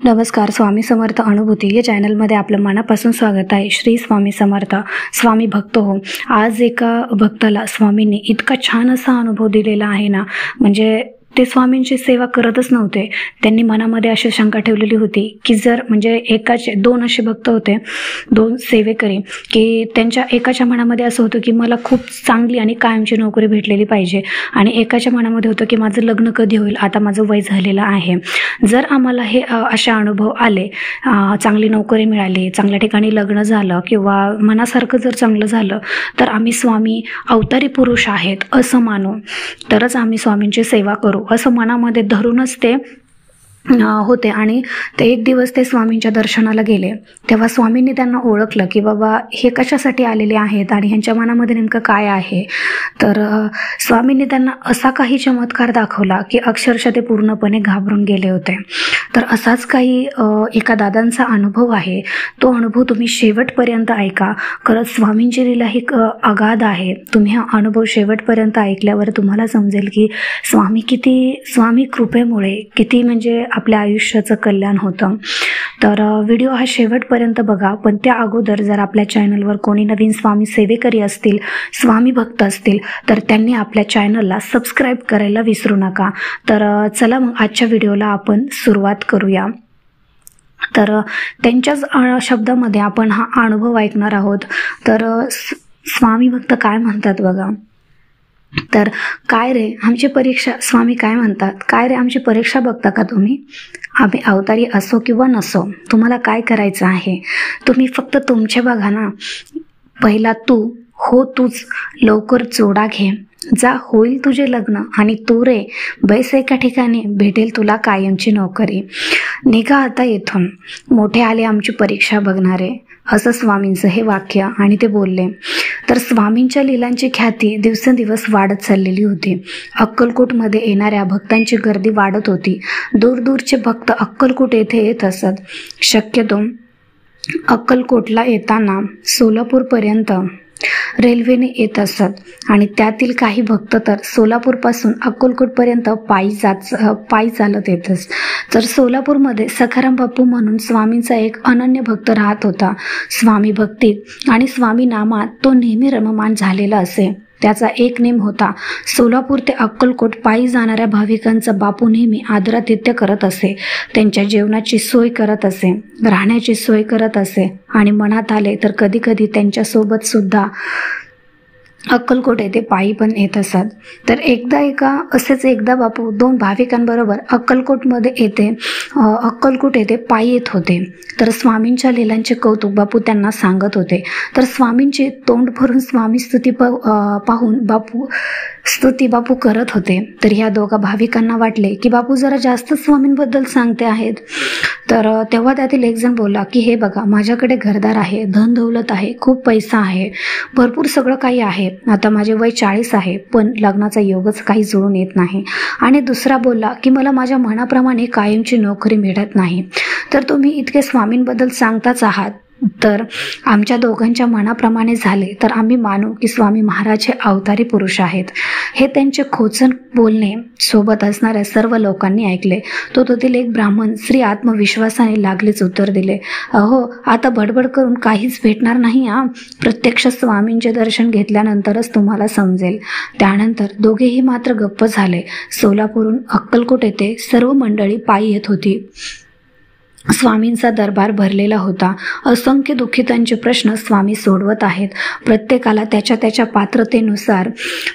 नमस्कार. स्वामी समर्थ अनुभूती या चॅनलमध्ये आपलं मनापासून स्वागत आहे. श्री स्वामी समर्थ. स्वामी भक्त हो. आज एका भक्ताला स्वामींनी इतका छान असा अनुभव दिलेला आहे ना, म्हणजे ते स्वामींची सेवा करतच नव्हते. त्यांनी मनामध्ये अशी शंका ठेवलेली होती की जर म्हणजे दोन असे भक्त होते, दोन सेवेकरी, की त्यांच्या एकाच्या मनामध्ये असं होतं की मला खूप चांगली आणि कायमची नोकरी भेटलेली पाहिजे, आणि एकाच्या मनामध्ये होतं की माझं लग्न कधी होईल, आता माझं वय झालेलं आहे. जर आम्हाला हे असे अनुभव आले, चांगली नोकरी मिळाली, चांगल्या ठिकाणी लग्न झालं किंवा मनासारखं जर चांगलं झालं, तर आम्ही स्वामी अवतारी पुरुष आहेत असं मानू, तरच आम्ही स्वामींची सेवा करू असं मनामध्ये धरूनच ते होते. आणि ते एक दिवस ते स्वामींच्या दर्शनाला गेले, तेव्हा स्वामींनी त्यांना ओळखलं की बाबा हे कशासाठी आलेले आहेत आणि ह्यांच्या मनामध्ये नेमकं काय आहे. तर स्वामींनी त्यांना असा काही चमत्कार दाखवला की अक्षरशः ते पूर्णपणे घाबरून गेले होते. तर असाच काही एका दादांचा अनुभव आहे. तो अनुभव तुम्ही शेवटपर्यंत ऐका. खरंच स्वामींची लीला ही अगाध आहे. तुम्ही हा अनुभव शेवटपर्यंत ऐकल्यावर तुम्हाला समजेल की स्वामी कृपेमुळे किती म्हणजे आपल्या आयुष्याचं कल्याण होतं. तर व्हिडिओ हा शेवटपर्यंत बघा. पण त्या अगोदर जर आपल्या चॅनलवर कोणी नवीन स्वामी सेवेकरी असतील, स्वामी भक्त असतील, तर त्यांनी आपल्या चॅनलला सबस्क्राईब करायला विसरू नका. तर चला मग आजच्या व्हिडिओला आपण सुरुवात करूया. तर त्यांच्याच शब्दामध्ये आपण हा अनुभव ऐकणार आहोत. तर स्वामी भक्त काय म्हणतात बघा. तर काय रे आमची परीक्षा, स्वामी काय म्हणतात, काय रे आमची परीक्षा बघता का तुम्ही? आम्ही अवतारी असो किंवा नसो, तुम्हाला काय करायचं आहे? तुम्ही फक्त तुमचे बघा ना. पहिला तू हो, तूच लवकर जोडा घे, जा होईल तुझे लग्न, आणि तू रे बैस एका ठिकाणी, भेटेल तुला कायमची नोकरी. निघा आता येथून, मोठे आले आमची परीक्षा बघणारे. असं स्वामींचं हे वाक्य. आणि ते बोलले. तर स्वामींच्या लीलांची ख्याती दिवसेंदिवस वाढत चाललेली होती. अक्कलकोटमध्ये येणाऱ्या भक्तांची गर्दी वाढत होती. दूरदूरचे भक्त अक्कलकोट येथे येत असत. शक्यतो अक्कलकोटला येताना सोलापूरपर्यंत रेल्वेने येत असत, आणि त्यातील काही भक्त तर सोलापूरपासून अक्कलकोटपर्यंत पायी चालत येतच. तर सोलापूरमध्ये सखाराम बापू म्हणून स्वामींचा एक अनन्य भक्त राहत होता. स्वामी भक्तीत आणि स्वामी नामात तो नेहमी रममाण झालेला असे. त्याचा एक नेम होता. सोलापूर ते अक्कलकोट पायी जाणाऱ्या भाविकांचा बापू नेहमी आदरातिथ्य करत असे. त्यांच्या जेवणाची सोय करत असे, राहण्याची सोय करत असे, आणि मनात आले तर कधी कधी त्यांच्यासोबत सुद्धा अक्कलकोट येथे पायी पण येत असत. तर एकदा बापू दोन भाविकांबरोबर अक्कलकोट येथे पायी येत होते. तर स्वामींच्या लीलांचे कौतुक बापू त्यांना सांगत होते. तर स्वामींची तोंड भरून स्वामी स्तुती पाहून स्तुती बापू करत होते. तर ह्या दोघा भाविकांना वाटले की बापू जरा जास्त स्वामींबद्दल सांगते आहेत. तर तेव्हा त्यातील एक जण बोलला की हे बघा, माझ्याकडे घरदार आहे, धन दौलत आहे, खूप पैसा आहे, भरपूर सगळं काही आहे. आता माझे वय 40 आहे, पण लग्नाचा योगच काही जुळून येत नाही. आणि दुसरा बोलला की मला माझ्या मनाप्रमाणे कायमची नोकरी मिळत नाही. तर तुम्ही इतके स्वामींबद्दल सांगताच आहात, तर आमच्या दोघांच्या मनाप्रमाणे झाले तर आम्ही मानू की स्वामी महाराज हे अवतारी पुरुष आहेत. हे त्यांचे खोचन बोलणे सोबत असणाऱ्या सर्व लोकांनी ऐकले. तेथील एक ब्राह्मण श्री आत्मविश्वासाने लागलीच उत्तर दिले, अहो आता बडबड करून काहीच भेटणार नाही. प्रत्यक्ष स्वामींचे दर्शन घेतल्यानंतरच तुम्हाला समजेल. त्यानंतर दोघेही मात्र गप्प झाले. सोलापूरहून अक्कलकोट येथे सर्व मंडळी पायी येत होती. स्वामींचा दरबार भरलेला होता. असंख्य दुःखितांचे प्रश्न स्वामी सोडवत आहेत. प्रत्येकाला त्याच्या पात्रतेनुसार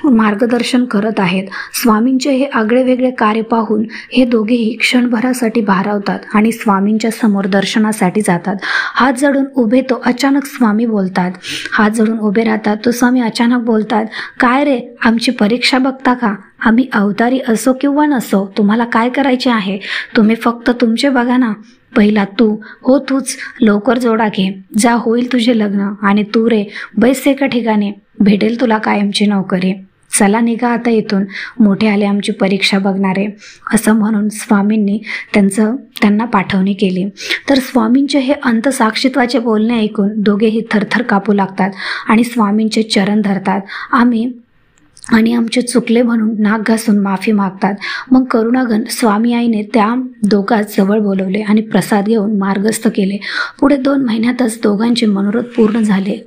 मार्गदर्शन करत आहेत. स्वामींचे हे आगळेवेगळे कार्य पाहून हे दोघेही क्षणभरासाठी भारावतात आणि स्वामींच्या समोर दर्शनासाठी जातात. हात जोडून उभे तो अचानक स्वामी बोलतात. हात जोडून उभे राहतात तो स्वामी अचानक बोलतात, काय रे आमची परीक्षा बघता का? आम्ही अवतारी असो किंवा नसो, तुम्हाला काय करायचे आहे? तुम्ही फक्त तुमचे बघा ना. पहिला तू हो, तूच लवकर जोडा घे, जा होईल तुझे लग्न, आणि तू रे बैस एका ठिकाणी, भेटेल तुला कायमची नोकरी. चला निघा आता इथून, मोठे आले आमची परीक्षा बघणारे. असं म्हणून स्वामींनी त्यांना पाठवणी केली. तर स्वामींचे हे अंतसाक्षित्वाचे बोलणे ऐकून दोघेही थरथर कापू लागतात आणि स्वामींचे चरण धरतात. आम्ही आणि आमचे चुकले म्हणून नाक घासून माफी मागतात. मग करुणागण स्वामी आईने त्या दोघांस जवळ बोलवले आणि प्रसाद घेऊन मार्गस्थ केले. पुढे 2 महिन्यातच दोघांचे मनोरथ पूर्ण झाले.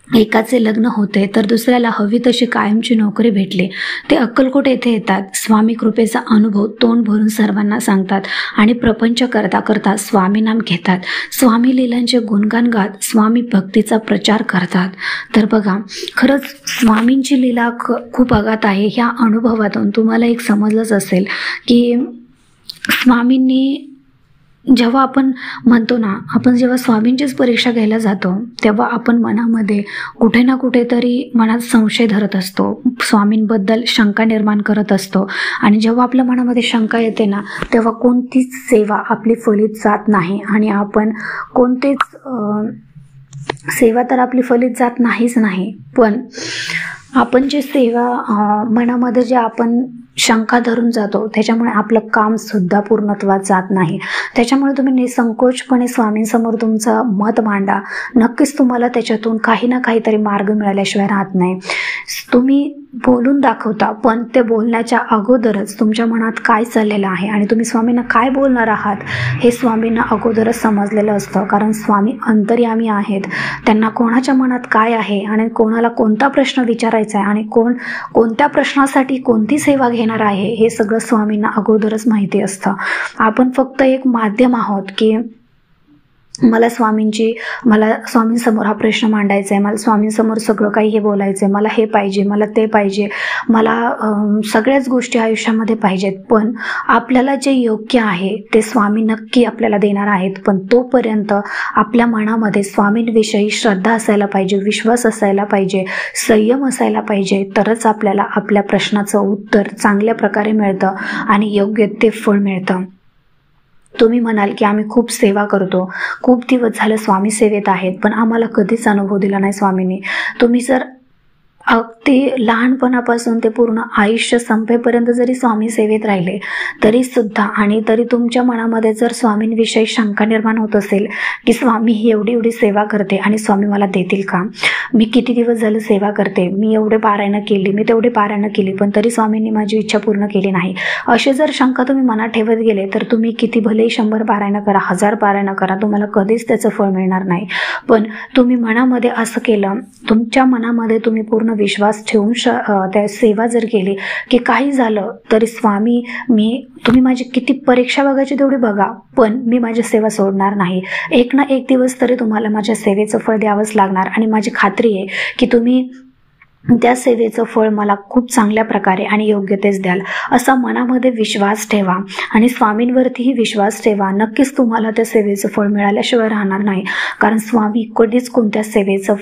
एकाचे लग्न होते तर दुसऱ्याला हवी तशी कायमची नोकरी भेटली. ते अक्कलकोट येथे येतात. स्वामी कृपेचा अनुभव तोंड भरून सर्वांना सांगतात आणि प्रपंच करता करता स्वामी नाम घेतात. स्वामी लीलांचे गुणगान गात स्वामी भक्तीचा प्रचार करतात. तर बघा, खरंच स्वामींची लीला खूप अगाध आहे. ह्या अनुभवातून तुम्हाला एक समजलंच असेल की स्वामींनी जेव्हा आपण म्हणतो ना, आपण जेव्हा स्वामींचीच परीक्षा घ्यायला जातो तेव्हा आपण मनामध्ये कुठे ना कुठेतरी मनात संशय धरत असतो, स्वामींबद्दल शंका निर्माण करत असतो. आणि जेव्हा आपल्या मनामध्ये शंका येते ना, तेव्हा कोणतीच सेवा आपली फलित जात नाही आणि आपण कोणतीच सेवा तर आपली फलित जात नाही. पण आपण जे सेवा मनामध्ये जे आपण शंका धरून जातो त्याच्यामुळे आपलं कामसुद्धा पूर्णत्वात जात नाही. त्याच्यामुळे तुम्ही निसंकोचपणे स्वामींसमोर तुमचं मत मांडा. नक्कीच तुम्हाला त्याच्यातून काही ना काहीतरी मार्ग मिळाल्याशिवाय राहत नाही. तुम्ही बोलून दाखवता, पण ते बोलण्याच्या अगोदरच तुमच्या मनात काय चाललेलं आहे आणि तुम्ही स्वामींना काय बोलणार आहात हे स्वामींना अगोदरच समजलेलं असतं. कारण स्वामी अंतर्यामी आहेत. त्यांना कोणाच्या मनात काय आहे आणि कोणाला कोणता प्रश्न विचारायचा आहे आणि कोणत्या प्रश्नासाठी कोणती सेवा घेणार आहे हे सगळं स्वामींना अगोदरच माहिती असतं. आपण फक्त एक माध्यम आहोत की मला स्वामींसमोर हा प्रश्न मांडायचा आहे, मला स्वामींसमोर सगळं काही हे बोलायचं आहे, मला हे पाहिजे, मला ते पाहिजे, मला सगळ्याच गोष्टी आयुष्यामध्ये पाहिजेत. पण आपल्याला जे योग्य आहे ते स्वामी नक्की आपल्याला देणार आहेत. पण तोपर्यंत आपल्या मनामध्ये स्वामींविषयी श्रद्धा असायला पाहिजे, विश्वास असायला पाहिजे, संयम असायला पाहिजे. तरच आपल्याला आपल्या प्रश्नाचं उत्तर चांगल्या प्रकारे मिळतं आणि योग्य ते फळ मिळतं. तुम्ही म्हणाल की आम्ही खूप सेवा करतो, खूप दिवस झालं स्वामी सेवेत आहेत, पण आम्हाला कधीच अनुभव दिला नाही स्वामींनी. तुम्ही जर अगदी लहानपणापासून ते पूर्ण आयुष्य संपेपर्यंत जरी स्वामी सेवेत राहिले तरी तुमच्या मनामध्ये जर स्वामींविषयी शंका निर्माण होत असेल की स्वामी ही एवढी सेवा करते आणि स्वामी मला देतील का, मी किती दिवस झालं सेवा करते, मी एवढे पारायणं केली, मी तेवढे पारायणं केली, पण तरी स्वामींनी माझी इच्छा पूर्ण केली नाही, असे जर शंका तुम्ही मनात ठेवत गेले तर तुम्ही किती भलेही 100 पारायणं करा, 1000 पारायणं करा, तुम्हाला कधीच त्याचं फळ मिळणार नाही. पण तुम्ही मनामध्ये असं केलं, तुमच्या मनामध्ये तुम्ही पूर्ण विश्वास ठेवून त्या सेवा जर केली की काही झालं तरी स्वामी तुम्ही माझी किती परीक्षा बघायची तेवढी बघा, पण मी माझी सेवा सोडणार नाही. एक ना एक दिवस तरी तुम्हाला माझ्या सेवेचं फळ द्यावंच लागणार आणि माझी खात्री आहे की तुम्ही त्या सेवेचं फळ मला खूप चांगल्या प्रकारे आणि योग्यतेच द्याल. असा मनामध्ये विश्वास ठेवा आणि स्वामींवरतीही विश्वास ठेवा. नक्कीच तुम्हाला त्या सेवेचं फळ मिळाल्याशिवाय राहणार नाही. कारण स्वामी कधीच कोणत्या सेवेचं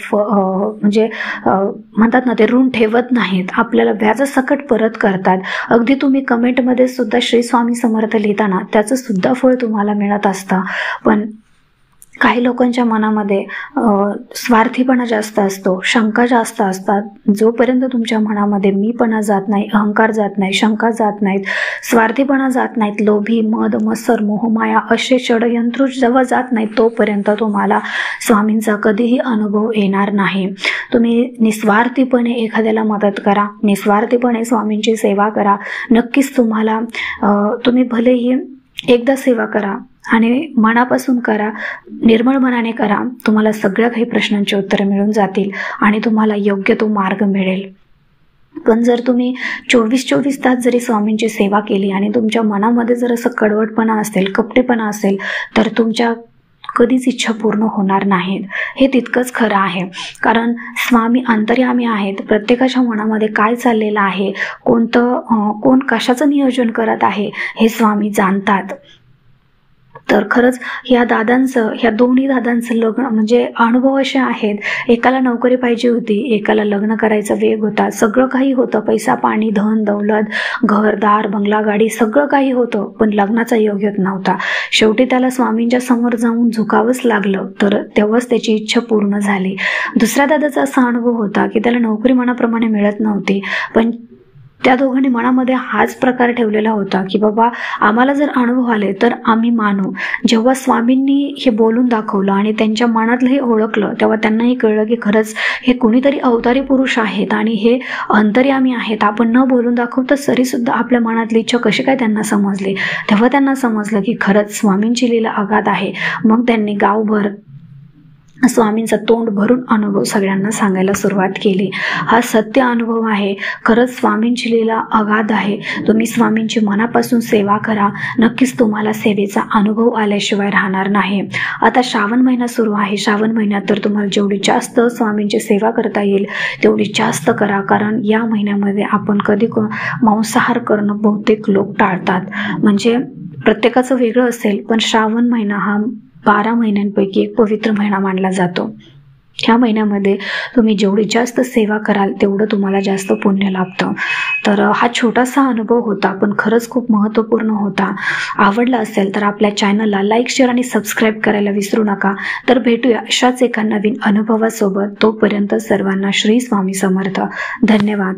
म्हणतात ना, ते ऋण ठेवत नाहीत, आपल्याला व्याजासकट परत करतात. अगदी तुम्ही कमेंटमध्ये सुद्धा श्री स्वामी समर्थ लिहिताना त्याचं सुद्धा फळ तुम्हाला मिळत असतं. पण काही लोकांच्या मनामध्ये स्वार्थीपणा जास्त असतो, शंका जास्त असतात. जोपर्यंत तुमच्या मनामध्ये मीपणा जात नाही, अहंकार जात नाही, शंका जात नाहीत, स्वार्थीपणा जात नाहीत, लोभी, मद, मत्सर, मोहमाया असे षडयंत्र जेव्हा जात नाहीत, तोपर्यंत तुम्हाला स्वामींचा कधीही अनुभव येणार नाही. तुम्ही निस्वार्थीपणे एखाद्याला मदत करा, निस्वार्थीपणे स्वामींची सेवा करा. नक्कीच तुम्ही भलेही एकदा सेवा करा आणि मनापासून करा, निर्मळ मनाने करा, तुम्हाला सगळ्या काही प्रश्नांची उत्तरं मिळून जातील आणि तुम्हाला योग्य तो मार्ग मिळेल. पण जर तुम्ही 24 तास जरी स्वामींची सेवा केली आणि तुमच्या मनामध्ये जर असं कडवटपणा असेल, कपटेपणा असेल, तर तुमच्या कधीच इच्छा पूर्ण होणार नाहीत. हे तितकंच खरं आहे. कारण स्वामी अंतर्यामी आहेत. प्रत्येकाच्या मनामध्ये काय चाललेलं आहे, कोण कशाचं नियोजन करत आहे हे स्वामी जाणतात. तर खरंच ह्या दोन्ही दादांचं लग्न म्हणजे अनुभव असे आहेत. एकाला नोकरी पाहिजे होती, एकाला लग्न करायचा वेग होता, सगळं काही होतं, पैसा पाणी, धन दौलत, घरदार, बंगला, गाडी सगळं काही होतं, पण लग्नाचा योग येत नव्हता. शेवटी त्याला स्वामींच्या समोर जाऊन झुकावंच लागलं, तर तेव्हाच त्याची इच्छा पूर्ण झाली. दुसऱ्या दादाचा असा अनुभव होता की त्याला नोकरी मनाप्रमाणे मिळत नव्हती, पण त्या दोघांनी मनामध्ये हाच प्रकार ठेवलेला होता की बाबा आम्हाला जर अनुभव आले तर आम्ही मानू. जेव्हा स्वामींनी हे बोलून दाखवलं आणि त्यांच्या मनातलं हे ओळखलं तेव्हा त्यांनाही कळलं की खरंच हे कोणीतरी अवतारी पुरुष आहेत आणि हे अंतर्यामी आहेत. आपण न बोलून दाखवता तरी सुद्धा आपल्या मनातली इच्छा कशी काय त्यांना समजली. तेव्हा त्यांना समजलं की खरंच स्वामींची लीला अगाध आहे. मग त्यांनी गावभर स्वामींचा तोंड भरून अनुभव सगळ्यांना सांगायला सुरुवात केली. हा सत्य अनुभव आहे. खरंच स्वामींची लीला अगाध आहे. तुम्ही स्वामींची मनापासून सेवा करा. नक्कीच तुम्हाला सेवेचा अनुभव आल्याशिवाय राहणार नाही. आता श्रावण महिना सुरू आहे. श्रावण महिन्यात तर तुम्हाला जेवढी जास्त स्वामींची सेवा करता येईल तेवढी जास्त करा. कारण या महिन्यामध्ये आपण कधी मांसाहार करणं बहुतेक लोक टाळतात. म्हणजे प्रत्येकाचं वेगळं असेल पण श्रावण महिना हा 12 महिन्यांपैकी एक पवित्र महिना मानला जातो. ह्या महिन्यामध्ये तुम्ही जेवढी जास्त सेवा कराल तेवढं तुम्हाला जास्त पुण्य लाभतं. तर हा छोटासा अनुभव होता पण खरंच खूप महत्त्वपूर्ण होता. आवडला असेल तर आपल्या चॅनलला लाईक, शेअर आणि सबस्क्राईब करायला विसरू नका. तर भेटूया अशाच एका नवीन अनुभवासोबत. तोपर्यंत सर्वांना श्री स्वामी समर्थ. धन्यवाद.